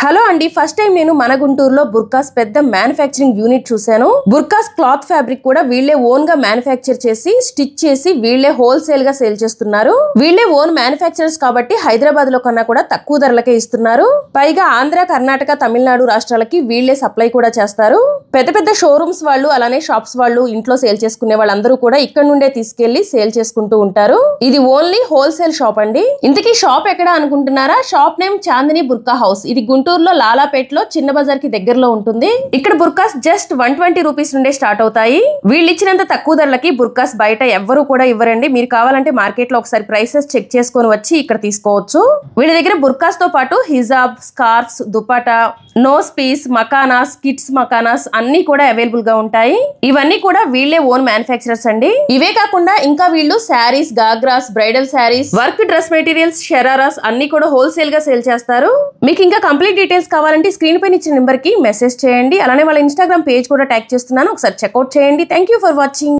Hello అండి, first time నేను మన గుంటూరులో బుర్కాస్ పెద్ద మ్యానుఫ్యాక్చరింగ్ యూనిట్ చూశాను. బుర్కాస్ క్లాత్ ఫ్యాబ్రిక్ కూడా వీళ్ళే ఓన్ గా మ్యానుఫ్యాక్చర్ చేసి స్టిచ్ చేసి వీళ్ళే హోల్సేల్ గా సేల్ చేస్తున్నారు. వీళ్ళే ఓన్ మ్యానుఫ్యాక్చరర్స్ కాబట్టి హైదరాబాద్ లో కన్నా కూడా తక్కువ ధరలకే ఇస్తున్నారు. పైగా ఆంధ్ర, కర్ణాటక, తమిళనాడు రాష్ట్రాలకి వీళ్ళే సప్లై కూడా చేస్తారు. పెద్ద పెద్ద షోరూమ్స్ వాళ్ళు, అలానే షాప్స్ వాళ్ళు, ఇంట్లో సేల్ చేసుకునే వాళ్ళందరూ కూడా ఇక్కడ నుండే తీసుకెళ్లి సేల్ చేసుకుంటూ ఉంటారు. ఇది ఓన్లీ హోల్సేల్ షాప్ అండి. ఇంతకీ షాప్ ఎక్కడ అనుకుంటున్నారా? షాప్ నేమ్ చాందిని బుర్కా హౌస్. ఇది గుంటూరులో లాలాపేటలో చిన్న బజార్ కి దగ్గరలో ఉంటుంది. ఇక్కడ బుర్కాస్ జస్ట్ 120 రూపీస్ నుండే స్టార్ట్ అవుతాయి. వీళ్ళు ఇచ్చినంత తక్కువ ధరలకి బుర్కాస్ బయట ఎవ్వరూ కూడా ఇవ్వరండి. మీరు కావాలంటే మార్కెట్ లో ఒకసారి ప్రైసెస్ చెక్ చేసుకొని వచ్చి ఇక్కడ తీసుకోవచ్చు. వీళ్ళ దగ్గర బుర్కాస్ తో పాటు హిజాబ్, స్కార్ఫ్స్, దుపట్టా, నోస్ పీస్, మకానాస్, కిడ్స్ మకానాస్ అన్ని కూడా అవైలబుల్ గా ఉంటాయి. ఇవన్నీ కూడా వీళ్ళే ఓన్ మ్యానుఫ్యాక్చరర్స్ అండి. ఇవే కాకుండా ఇంకా వీళ్ళు saris, ghagras, bridal saris, work dress materials, shararas అన్ని కూడా హోల్సేల్ గా సేల్ చేస్తారు. మీకు ఇంకా కంప్లీట్ డీటెయిల్స్ కావాలంటే స్క్రీన్ పైన ఇచ్చిన నెంబర్ కి మెసేజ్ చేయండి. అలానే వాళ్ళ ఇన్స్టాగ్రామ్ పేజ్ కూడా ట్యాగ్ చేస్తున్నాను, ఒకసారి చెక్అౌట్ చేయండి. Thank you for watching.